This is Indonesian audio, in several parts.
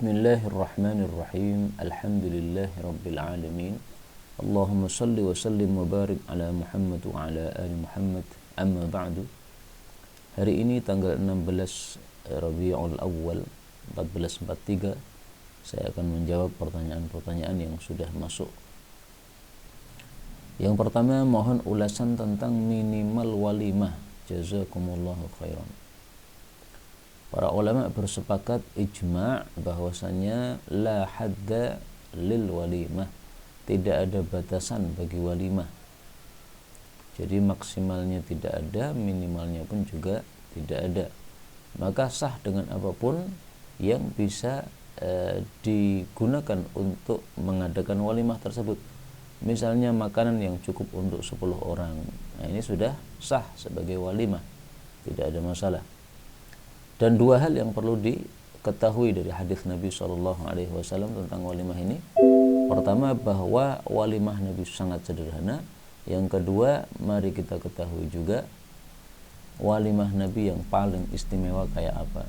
Bismillahirrahmanirrahim. Alhamdulillahirabbil alamin. Allahumma shalli wa sallim wa barik ala Muhammad wa ala ali Muhammad. Amma ba'du. Hari ini tanggal 16 Rabiul Awal 1443, saya akan menjawab pertanyaan-pertanyaan yang sudah masuk. Yang pertama, mohon ulasan tentang minimal walimah. Jazakumullahu khairan. Para ulama bersepakat ijma' bahwasanya la hadda lil walimah, tidak ada batasan bagi walimah. Jadi maksimalnya tidak ada, minimalnya pun juga tidak ada. Maka sah dengan apapun yang bisa digunakan untuk mengadakan walimah tersebut. Misalnya makanan yang cukup untuk 10 orang. Nah, ini sudah sah sebagai walimah, tidak ada masalah. Dan dua hal yang perlu diketahui dari hadis Nabi SAW tentang walimah ini. Pertama, bahwa walimah Nabi sangat sederhana. Yang kedua, mari kita ketahui juga walimah Nabi yang paling istimewa kayak apa.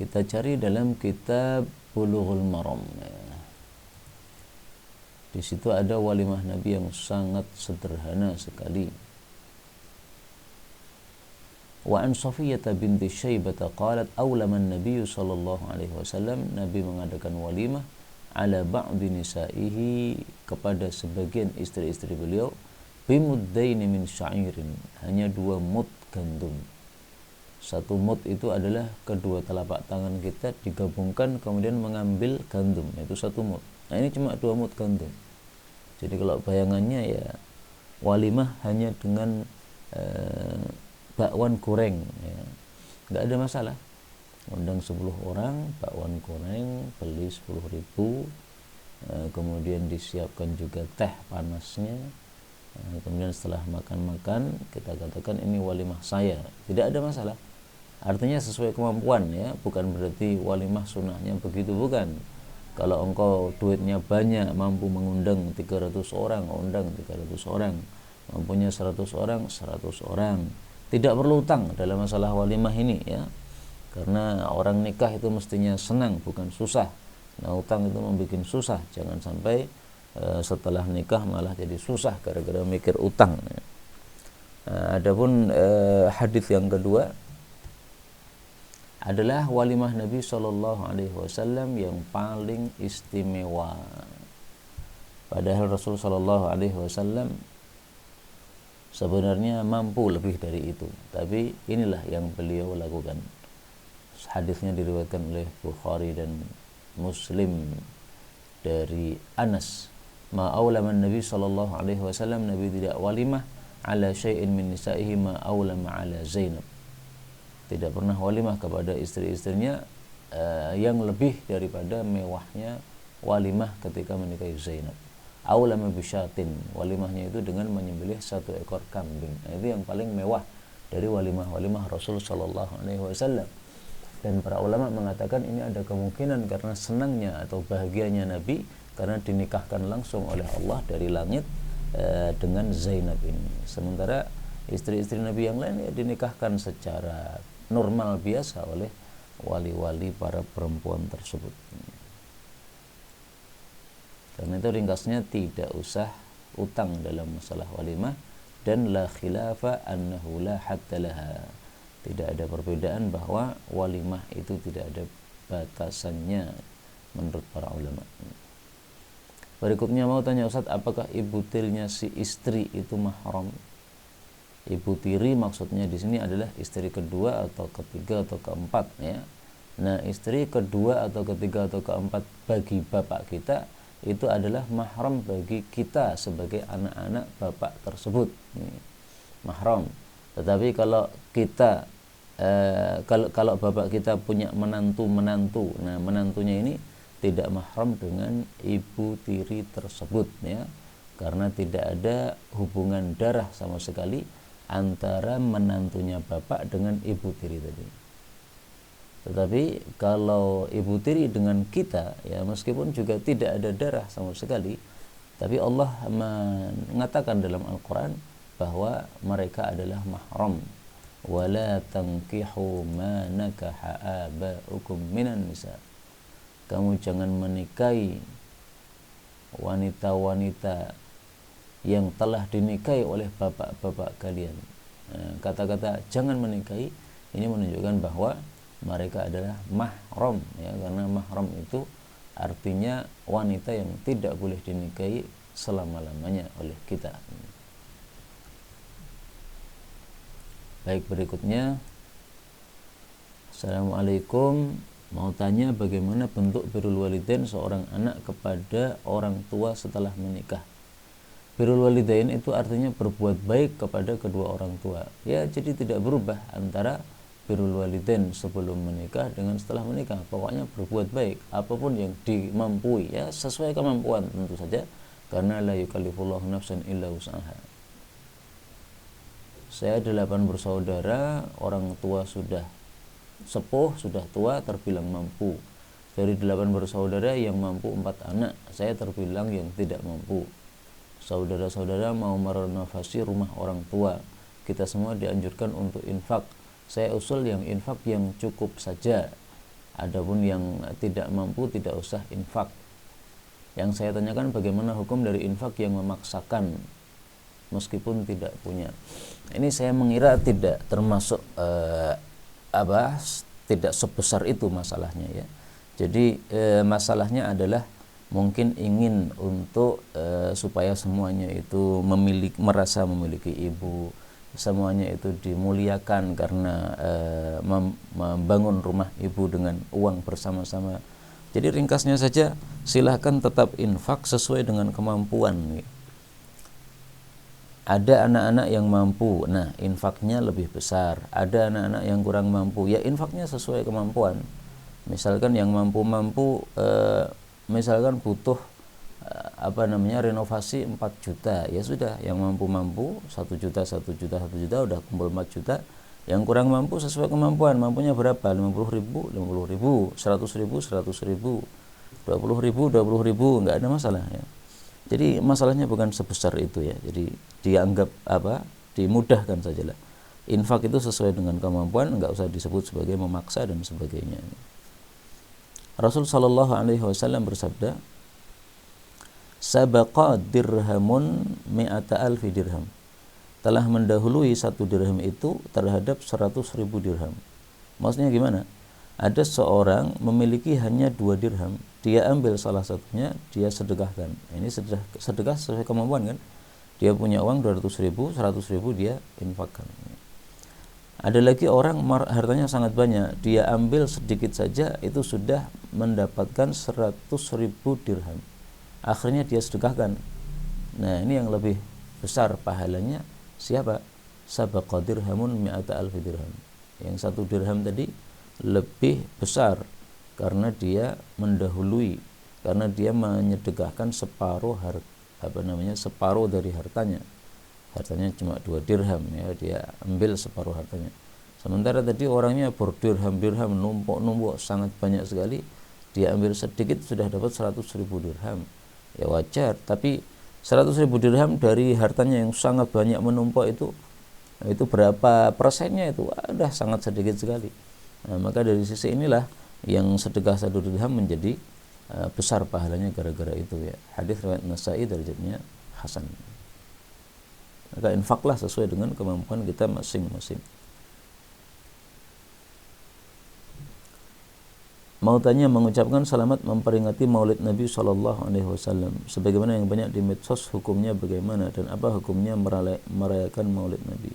Kita cari dalam kitab Bulughul Maram. Di situ ada walimah Nabi yang sangat sederhana sekali. Wa an Safiyyah binti Syaibah qalat awlama an-nabiy sallallahu alaihi wasallam, Nabi mengadakan walimah ala ba'di nisaihi, kepada sebagian istri-istri beliau, bimuddaini min sya'irin, hanya 2 mud gandum. 1 mud itu adalah kedua telapak tangan kita digabungkan kemudian mengambil gandum, yaitu 1 mud. Nah, ini cuma 2 mud gandum. Jadi kalau bayangannya ya walimah hanya dengan bakwan goreng, ya. Nggak ada masalah. Undang 10 orang, bakwan goreng, beli 10.000, kemudian disiapkan juga teh panasnya. Kemudian setelah makan-makan kita katakan ini walimah saya, tidak ada masalah. Artinya sesuai kemampuan, ya, bukan berarti walimah sunnahnya begitu, bukan. Kalau engkau duitnya banyak, mampu mengundang 300 orang, undang 300 orang. Mampunya 100 orang, 100 orang. Tidak perlu utang dalam masalah walimah ini, ya. Karena orang nikah itu mestinya senang, bukan susah. Nah, utang itu membuat susah. Jangan sampai setelah nikah malah jadi susah gara-gara mikir utang. Adapun hadis yang kedua adalah walimah Nabi Shallallahu Alaihi Wasallam yang paling istimewa. Padahal Rasul Shallallahu Alaihi Wasallam sebenarnya mampu lebih dari itu, tapi inilah yang beliau lakukan. Hadisnya diriwayatkan oleh Bukhari dan Muslim dari Anas, ma aulama Nabi sallallahu alaihi wasallam, Nabi tidak walimah ala syai'in min nisaihi ma aulama ala Zainab. Tidak pernah walimah kepada istri-istrinya yang lebih daripada mewahnya walimah ketika menikahi Zainab. Aulama bisyatin, walimahnya itu dengan menyembelih 1 ekor kambing. Nah, itu yang paling mewah dari walimah-walimah Rasul sallallahu alaihi wasallam. Dan para ulama mengatakan ini ada kemungkinan karena senangnya atau bahagianya Nabi karena dinikahkan langsung oleh Allah dari langit dengan Zainab ini. Sementara istri-istri Nabi yang lain ya dinikahkan secara normal biasa oleh wali-wali para perempuan tersebut. Karena itu ringkasnya tidak usah utang dalam masalah walimah, dan la khilafa annahu la hatta laha. Tidak ada perbedaan bahwa walimah itu tidak ada batasannya menurut para ulama. Berikutnya mau tanya Ustaz, apakah ibu tirinya si istri itu mahram? Ibu tiri maksudnya di sini adalah istri kedua atau ketiga atau keempat, ya. Nah, istri kedua atau ketiga atau keempat bagi bapak kita itu adalah mahram bagi kita sebagai anak-anak bapak tersebut. Mahram. Tetapi kalau kita kalau bapak kita punya menantu, nah menantunya ini tidak mahram dengan ibu tiri tersebut, ya, karena tidak ada hubungan darah sama sekali antara menantunya bapak dengan ibu tiri tadi. Tetapi kalau ibu tiri dengan kita, ya, meskipun juga tidak ada darah sama sekali, tapi Allah mengatakan dalam Al-Quran bahwa mereka adalah mahram. wala tankihu ma nakaha aba'ukum minan nisa. Kamu jangan menikahi wanita-wanita yang telah dinikahi oleh bapak-bapak kalian. Kata-kata jangan menikahi ini menunjukkan bahwa mereka adalah mahram, ya, karena mahram itu artinya wanita yang tidak boleh dinikahi selama-lamanya oleh kita. Baik, berikutnya, Assalamualaikum, mau tanya bagaimana bentuk birrul walidain seorang anak kepada orang tua setelah menikah. Birrul walidain itu artinya berbuat baik kepada kedua orang tua. Ya, jadi tidak berubah antara birrul walidain sebelum menikah dengan setelah menikah. Pokoknya berbuat baik apapun yang dimampui, ya, sesuai kemampuan tentu saja, karena la yukallifullahu nafsan illa wus'aha. Saya 8 bersaudara, orang tua sudah sepuh, sudah tua, terbilang mampu. Dari 8 bersaudara yang mampu 4 anak, saya terbilang yang tidak mampu. Saudara-saudara mau merenovasi rumah orang tua, kita semua dianjurkan untuk infak. Saya usul yang infak yang cukup saja. Adapun yang tidak mampu tidak usah infak. Yang saya tanyakan bagaimana hukum dari infak yang memaksakan meskipun tidak punya. Ini saya mengira tidak termasuk tidak sebesar itu masalahnya, ya. Jadi masalahnya adalah mungkin ingin untuk supaya semuanya itu merasa memiliki ibu, semuanya itu dimuliakan karena membangun rumah ibu dengan uang bersama-sama. Jadi ringkasnya saja, silahkan tetap infak sesuai dengan kemampuan. Ada anak-anak yang mampu, nah infaknya lebih besar. Ada anak-anak yang kurang mampu, ya infaknya sesuai kemampuan. Misalkan yang mampu-mampu, misalkan butuh renovasi 4 juta, ya sudah, yang mampu-mampu 1 juta, 1 juta, 1 juta, udah kumpul 4 juta. Yang kurang mampu sesuai kemampuan, mampunya berapa? 50.000, 50.000, 100.000, 100.000, 20.000, 20.000, nggak ada masalah, ya. Jadi masalahnya bukan sebesar itu, ya. Jadi dianggap dimudahkan sajalah. Infak itu sesuai dengan kemampuan, enggak usah disebut sebagai memaksa dan sebagainya. Rasul sallallahu alaihi wasallam bersabda, "Sabaqa dirhamun mi'ata alfi dirham." Telah mendahului 1 dirham itu terhadap 100.000 dirham. Maksudnya gimana? Ada seorang memiliki hanya 2 dirham, dia ambil salah satunya, dia sedekahkan. Ini sedekah sesuai kemampuan, kan? Dia punya uang 200.000, 100.000 dia infakkan. Ada lagi orang hartanya sangat banyak, dia ambil sedikit saja itu sudah mendapatkan 100.000 dirham. Akhirnya dia sedekahkan. Nah, ini yang lebih besar pahalanya siapa? Sabaqa dirhamun mi'ata alfi dirham. Yang 1 dirham tadi lebih besar karena dia mendahului, karena dia menyedekahkan separuh separuh dari hartanya. Hartanya cuma 2 dirham, ya, dia ambil separuh hartanya. Sementara tadi orangnya berdirham-dirham, numpuk sangat banyak sekali, dia ambil sedikit sudah dapat 100.000 dirham. Ya wajar, tapi 100.000 dirham dari hartanya yang sangat banyak menumpuk itu berapa persennya itu? Udah sangat sedikit sekali. Nah, maka dari sisi inilah yang sedekah 1 dirham menjadi besar pahalanya gara-gara itu, ya. Hadis riwayat Nasa'i, derajatnya hasan. Maka infaklah sesuai dengan kemampuan kita masing-masing. Mau tanya, mengucapkan selamat memperingati Maulid Nabi Shallallahu Alaihi Wasallam, sebagaimana yang banyak di medsos, hukumnya bagaimana dan apa hukumnya merayakan Maulid Nabi?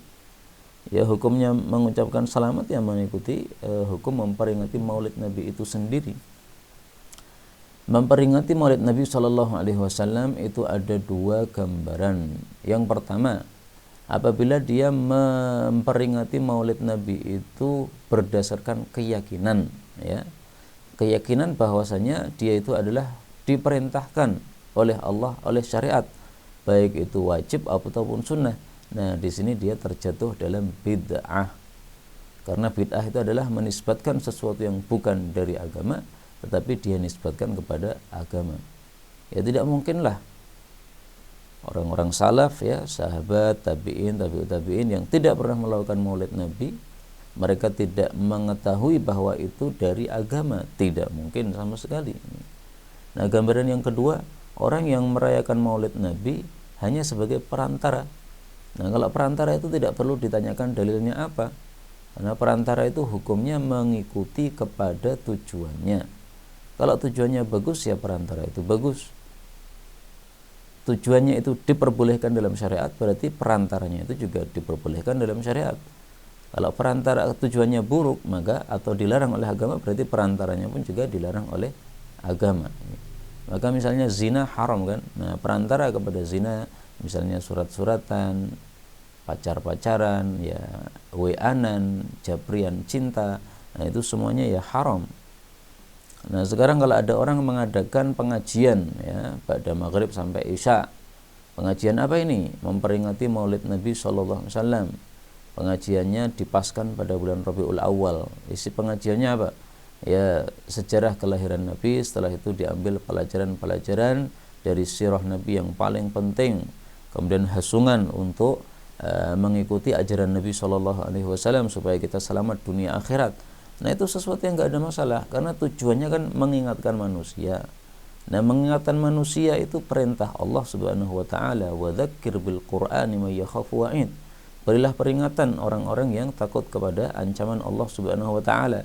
Ya, hukumnya mengucapkan selamat yang mengikuti hukum memperingati Maulid Nabi itu sendiri. Memperingati Maulid Nabi Shallallahu Alaihi Wasallam itu ada 2 gambaran. Yang pertama, apabila dia memperingati Maulid Nabi itu berdasarkan keyakinan, ya, keyakinan bahwasanya dia itu adalah diperintahkan oleh Allah, oleh syariat, baik itu wajib ataupun sunnah. Nah, di sini dia terjatuh dalam bid'ah. Karena bid'ah itu adalah menisbatkan sesuatu yang bukan dari agama, tetapi dia nisbatkan kepada agama. Ya tidak mungkinlah orang-orang salaf ya, sahabat, tabi'in, tabi'ut tabi'in yang tidak pernah melakukan maulid Nabi, mereka tidak mengetahui bahwa itu dari agama, tidak mungkin sama sekali. Nah, gambaran yang kedua, orang yang merayakan maulid Nabi hanya sebagai perantara. Nah, kalau perantara itu tidak perlu ditanyakan dalilnya apa, karena perantara itu hukumnya mengikuti kepada tujuannya. Kalau tujuannya bagus, ya perantara itu bagus. Tujuannya itu diperbolehkan dalam syariat, berarti perantaranya itu juga diperbolehkan dalam syariat. Kalau perantara tujuannya buruk, maka atau dilarang oleh agama, berarti perantaranya pun juga dilarang oleh agama. Maka misalnya zina haram kan. Nah, perantara kepada zina misalnya surat-suratan, pacar-pacaran, ya WA-an, japrian cinta. Nah, itu semuanya ya haram. Nah, sekarang kalau ada orang mengadakan pengajian ya pada maghrib sampai isya. Pengajian apa ini? Memperingati Maulid Nabi sallallahu alaihi wasallam. Pengajiannya dipaskan pada bulan Rabiul Awal. Isi pengajiannya apa? Ya, sejarah kelahiran Nabi, setelah itu diambil pelajaran-pelajaran dari sirah Nabi yang paling penting. Kemudian hasungan untuk mengikuti ajaran Nabi Shallallahu Alaihi Wasallam supaya kita selamat dunia akhirat. Nah, itu sesuatu yang nggak ada masalah karena tujuannya kan mengingatkan manusia. Nah, mengingatkan manusia itu perintah Allah Subhanahu Wa Taala. Wa dzakir bil Qur'ani may yakhafu wa'id. Berilah peringatan orang-orang yang takut kepada ancaman Allah Subhanahu Wa Taala.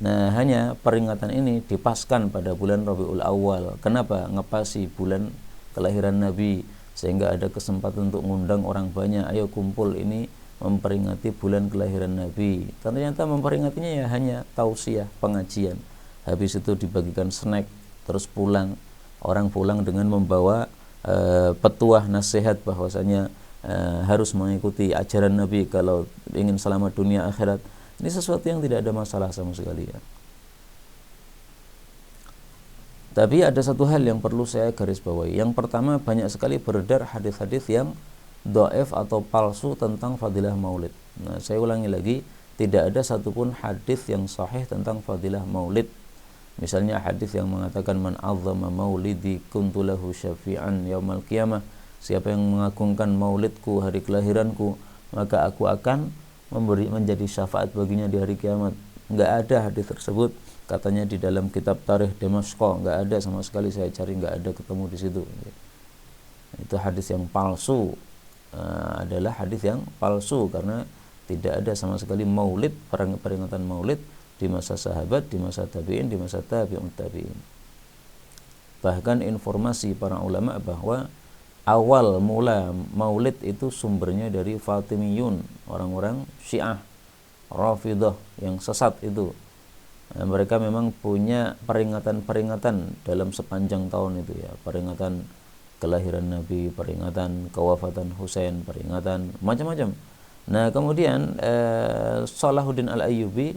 Nah, hanya peringatan ini dipaskan pada bulan Rabiul Awal. Kenapa? Ngepasi bulan kelahiran Nabi, sehingga ada kesempatan untuk mengundang orang banyak. Ayo kumpul ini memperingati bulan kelahiran Nabi. Ternyata memperingatinya ya hanya tausiah, pengajian. Habis itu dibagikan snack, terus pulang. Orang pulang dengan membawa petuah nasihat bahwasanya harus mengikuti ajaran Nabi kalau ingin selamat dunia akhirat. Ini sesuatu yang tidak ada masalah sama sekali ya. Tapi ada satu hal yang perlu saya garis bawahi. Yang pertama, banyak sekali beredar hadis-hadis yang dhaif atau palsu tentang fadilah maulid. Nah, saya ulangi lagi, tidak ada satupun hadis yang sahih tentang fadilah maulid. Misalnya hadis yang mengatakan man azzama maulidi kuntu lahu syafi'an yaumal qiyamah. Siapa yang mengagungkan maulidku, hari kelahiranku, maka aku akan menjadi syafaat baginya di hari kiamat. Enggak ada hadis tersebut, katanya di dalam kitab Tarikh Damaskus, enggak ada sama sekali, saya cari enggak ada ketemu di situ. Itu hadis yang palsu. Adalah hadis yang palsu karena tidak ada sama sekali maulid, peringatan maulid di masa sahabat, di masa tabi'in, di masa tabi'ut tabi'in. Bahkan informasi para ulama bahwa awal mula maulid itu sumbernya dari Fatimiyun, orang-orang Syiah Rafidah yang sesat itu. Nah, mereka memang punya peringatan-peringatan dalam sepanjang tahun itu ya, peringatan kelahiran Nabi, peringatan kewafatan Husain, peringatan macam-macam. Nah, kemudian Salahuddin Al-Ayyubi,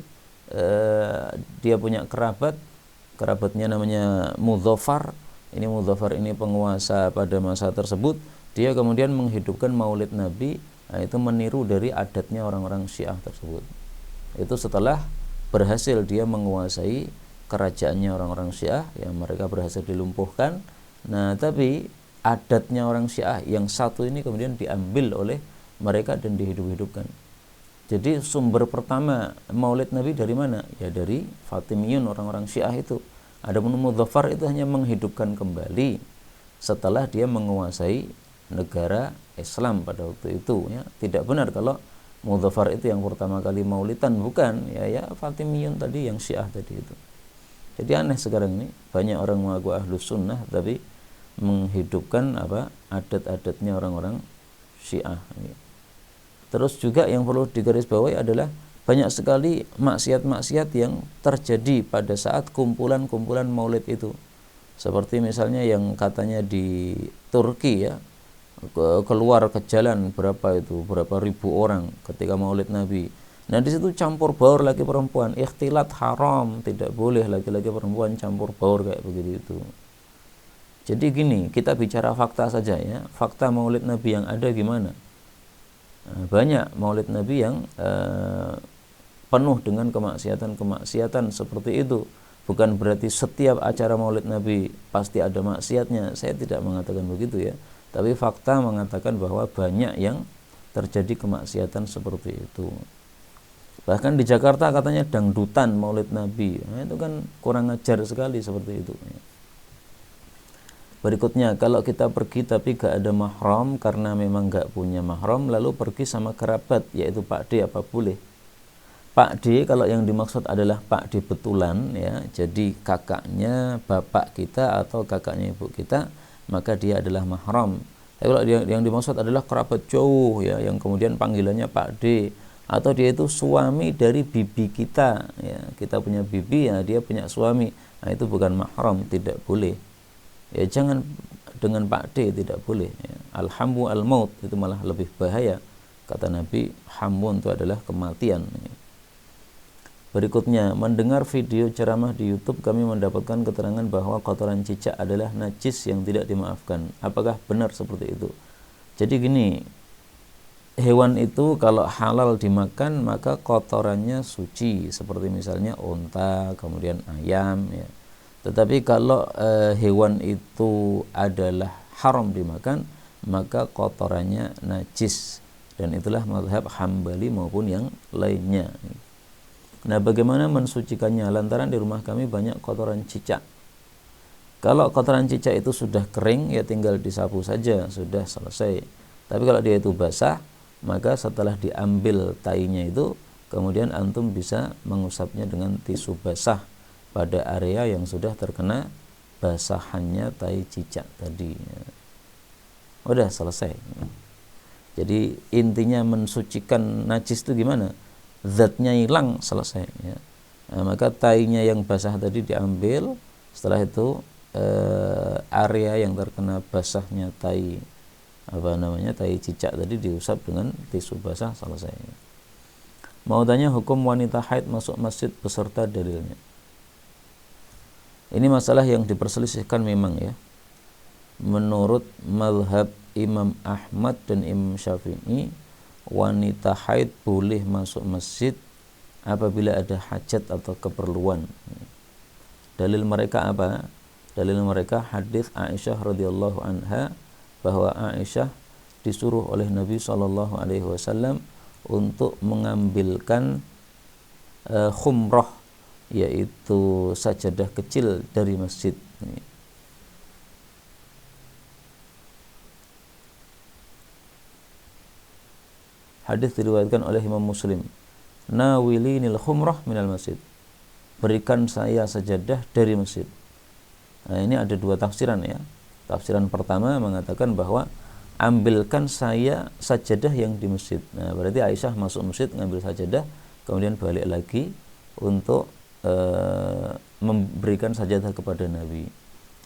dia punya kerabatnya namanya Mudzaffar. Ini Mudzaffar ini penguasa pada masa tersebut. Dia kemudian menghidupkan Maulid Nabi. Nah, itu meniru dari adatnya orang-orang Syiah tersebut. Itu setelah berhasil dia menguasai kerajaannya orang-orang Syiah, yang mereka berhasil dilumpuhkan. Nah, tapi adatnya orang Syiah yang satu ini kemudian diambil oleh mereka dan dihidup-hidupkan. Jadi sumber pertama Maulid Nabi dari mana? Ya dari Fatimiyun, orang-orang Syiah itu. Adapun Mudzaffar itu hanya menghidupkan kembali setelah dia menguasai negara Islam pada waktu itu ya. Tidak benar kalau Mudzaffar itu yang pertama kali maulidan, bukan ya Fatimiyun tadi, yang Syiah tadi itu. Jadi aneh sekarang ini banyak orang mengaku ahlus sunnah tapi menghidupkan adat-adatnya orang-orang Syiah. Terus juga yang perlu digarisbawahi adalah banyak sekali maksiat-maksiat yang terjadi pada saat kumpulan-kumpulan maulid itu. Seperti misalnya yang katanya di Turki ya, keluar ke jalan berapa ribu orang ketika maulid Nabi. Nah, di situ campur baur laki perempuan, ikhtilat haram, tidak boleh laki-laki perempuan campur baur kayak begitu itu. Jadi gini, kita bicara fakta saja ya. Fakta maulid Nabi yang ada gimana? Nah, banyak maulid Nabi yang penuh dengan kemaksiatan seperti itu. Bukan berarti setiap acara maulid Nabi pasti ada maksiatnya. Saya tidak mengatakan begitu ya. Tapi fakta mengatakan bahwa banyak yang terjadi kemaksiatan seperti itu. Bahkan di Jakarta katanya dangdutan Maulid Nabi. Nah, itu kan kurang ajar sekali seperti itu. Berikutnya, kalau kita pergi tapi gak ada mahram karena memang gak punya mahram, lalu pergi sama kerabat, yaitu Pak D, apa boleh? Pak D kalau yang dimaksud adalah Pak D betulan, ya, jadi kakaknya bapak kita atau kakaknya ibu kita, maka dia adalah mahram. Tapi kalau yang dimaksud adalah kerabat jauh, ya, yang kemudian panggilannya Pak D, atau dia itu suami dari bibi kita, ya, kita punya bibi, ya, dia punya suami, nah itu bukan mahram, tidak boleh. Ya, jangan dengan Pak D, tidak boleh, ya. Al-hamu al-maut, itu malah lebih bahaya. Kata Nabi, hamun itu adalah kematian, ya. Berikutnya, mendengar video ceramah di YouTube, kami mendapatkan keterangan bahwa kotoran cicak adalah najis yang tidak dimaafkan. Apakah benar seperti itu? Jadi gini, hewan itu kalau halal dimakan maka kotorannya suci, seperti misalnya unta, kemudian ayam, ya. Tetapi kalau hewan itu adalah haram dimakan, maka kotorannya najis, dan itulah mazhab Hambali maupun yang lainnya. Nah, bagaimana mensucikannya? Lantaran di rumah kami banyak kotoran cicak. Kalau kotoran cicak itu sudah kering, ya tinggal disapu saja, sudah selesai. Tapi kalau dia itu basah, maka setelah diambil tainya itu, kemudian antum bisa mengusapnya dengan tisu basah pada area yang sudah terkena basahannya tai cicak tadi. Udah selesai. Jadi intinya mensucikan najis itu gimana? Zatnya hilang, selesai, ya. Nah, maka tainya yang basah tadi diambil, setelah itu area yang terkena basahnya tai cicak tadi diusap dengan tisu basah, selesai. Mau tanya hukum wanita haid masuk masjid beserta dalilnya. Ini masalah yang diperselisihkan memang, ya. Menurut mazhab Imam Ahmad dan Imam Syafi'i, wanita haid boleh masuk masjid apabila ada hajat atau keperluan. Dalil mereka apa? Dalil mereka hadis Aisyah radhiyallahu anha, bahwa Aisyah disuruh oleh Nabi SAW untuk mengambilkan khumrah, yaitu sajadah kecil dari masjid. Hadis diriwayatkan oleh Imam Muslim. Nawilinil khumrah minal masjid. Berikan saya sajadah dari masjid. Nah, ini ada dua tafsiran, ya. Tafsiran pertama mengatakan bahwa ambilkan saya sajadah yang di masjid. Nah, berarti Aisyah masuk masjid ngambil sajadah, kemudian balik lagi untuk memberikan sajadah kepada Nabi.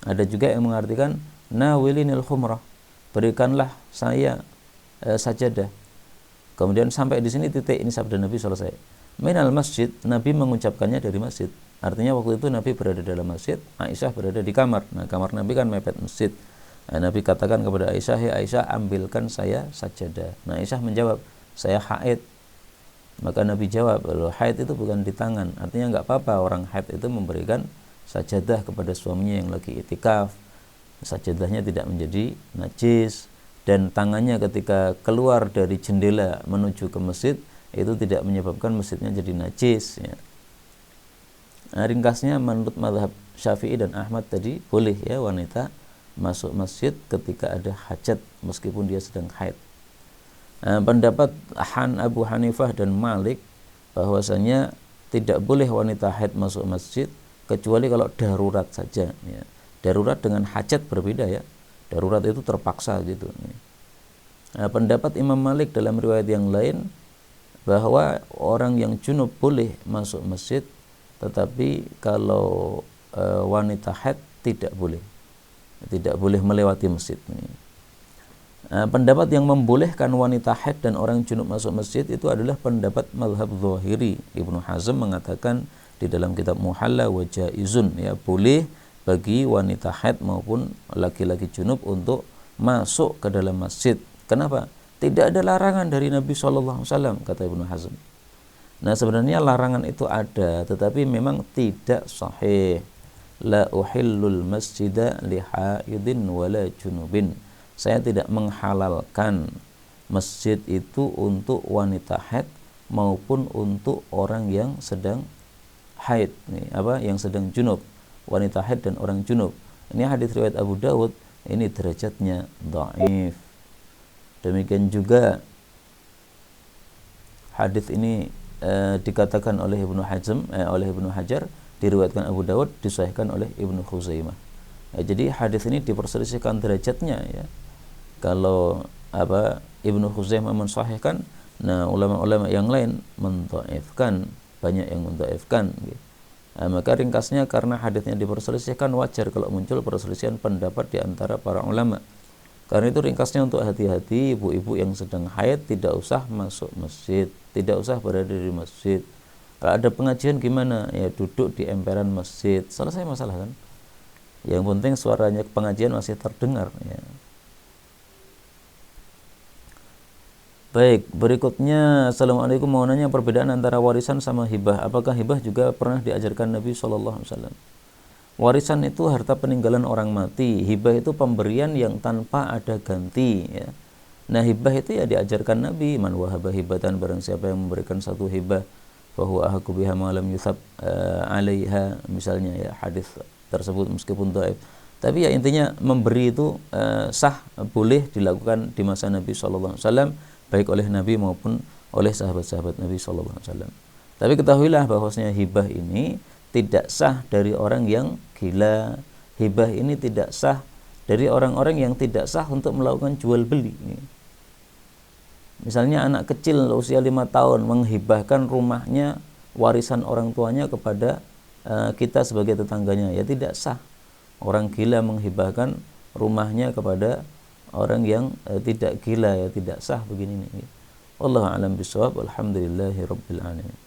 Ada juga yang mengartikan nawilinil khumrah, berikanlah saya sajadah. Kemudian sampai di sini titik, ini sabda Nabi selesai. Minal masjid, Nabi mengucapkannya dari masjid. Artinya waktu itu Nabi berada dalam masjid, Aisyah berada di kamar. Nah, kamar Nabi kan mepet masjid. Nah, Nabi katakan kepada Aisyah, "Hei Aisyah, ambilkan saya sajadah." Nah, Aisyah menjawab, "Saya haid." Maka Nabi jawab, haid itu bukan di tangan. Artinya enggak apa-apa orang haid itu memberikan sajadah kepada suaminya yang lagi itikaf. Sajadahnya tidak menjadi najis, dan tangannya ketika keluar dari jendela menuju ke masjid itu tidak menyebabkan masjidnya jadi najis, ya. Nah, ringkasnya menurut mazhab Syafi'i dan Ahmad tadi boleh, ya, wanita masuk masjid ketika ada hajat meskipun dia sedang haid. Nah, pendapat Abu Hanifah dan Malik bahwasanya tidak boleh wanita haid masuk masjid kecuali kalau darurat saja, ya. Darurat dengan hajat berbeda, ya. Darurat itu terpaksa gitu. Nah, pendapat Imam Malik dalam riwayat yang lain bahwa orang yang junub boleh masuk masjid, tetapi kalau wanita haid tidak boleh melewati masjid. Pendapat yang membolehkan wanita haid dan orang junub masuk masjid itu adalah pendapat mazhab Zahiri. Ibnu Hazm mengatakan di dalam kitab Muhalla wa jaizun, ya, boleh bagi wanita haid maupun laki-laki junub untuk masuk ke dalam masjid. Kenapa? Tidak ada larangan dari Nabi SAW, kata Ibnu Hazm. Nah, sebenarnya larangan itu ada, tetapi memang tidak sahih. La uhillul masjida li haidin wala junubin. saya tidak menghalalkan masjid itu untuk wanita haid maupun untuk orang yang sedang haid, yang sedang junub, wanita haid dan orang junub. Ini hadis riwayat Abu Dawud, ini derajatnya dhaif. Demikian juga hadis ini dikatakan oleh Ibnu Hajar, diriwayatkan Abu Dawud, disahihkan oleh Ibnu Khuzaimah. Jadi hadis ini diperselisihkan derajatnya ya. Kalau Ibnu Khuzaimah mensahihkan, nah ulama-ulama yang lain mendhaifkan, banyak yang mendhaifkan gitu. Maka ringkasnya karena hadisnya diperselisihkan, wajar kalau muncul perselisihan pendapat di antara para ulama. Karena itu ringkasnya untuk hati-hati ibu-ibu yang sedang haid tidak usah masuk masjid, tidak usah berada di masjid. Kalau ada pengajian gimana? Ya duduk di emperan masjid, selesai masalah kan. Yang penting suaranya pengajian masih terdengar ya. Baik, berikutnya assalamualaikum, mau nanya perbedaan antara warisan sama hibah. Apakah hibah juga pernah diajarkan Nabi SAW? Warisan itu harta peninggalan orang mati, hibah itu pemberian yang tanpa ada ganti ya. Nah hibah itu ya diajarkan Nabi, man wahaba hibatan, barang siapa yang memberikan satu hibah fahuwa ahaqu biha ma lam yuthab alaiha, misalnya ya, hadis tersebut meskipun dhaif. Tapi ya intinya memberi itu sah, boleh dilakukan di masa Nabi SAW, baik oleh Nabi maupun oleh sahabat-sahabat Nabi SAW. Tapi ketahuilah bahwasanya hibah ini tidak sah dari orang yang gila. Hibah ini tidak sah dari orang-orang yang tidak sah untuk melakukan jual beli. Misalnya anak kecil usia 5 tahun menghibahkan rumahnya, warisan orang tuanya kepada kita sebagai tetangganya, ya tidak sah. Orang gila menghibahkan rumahnya kepada orang yang tidak gila, ya tidak sah begini. Wallahu a'lam bishawab. Alhamdulillahi rabbil alamin.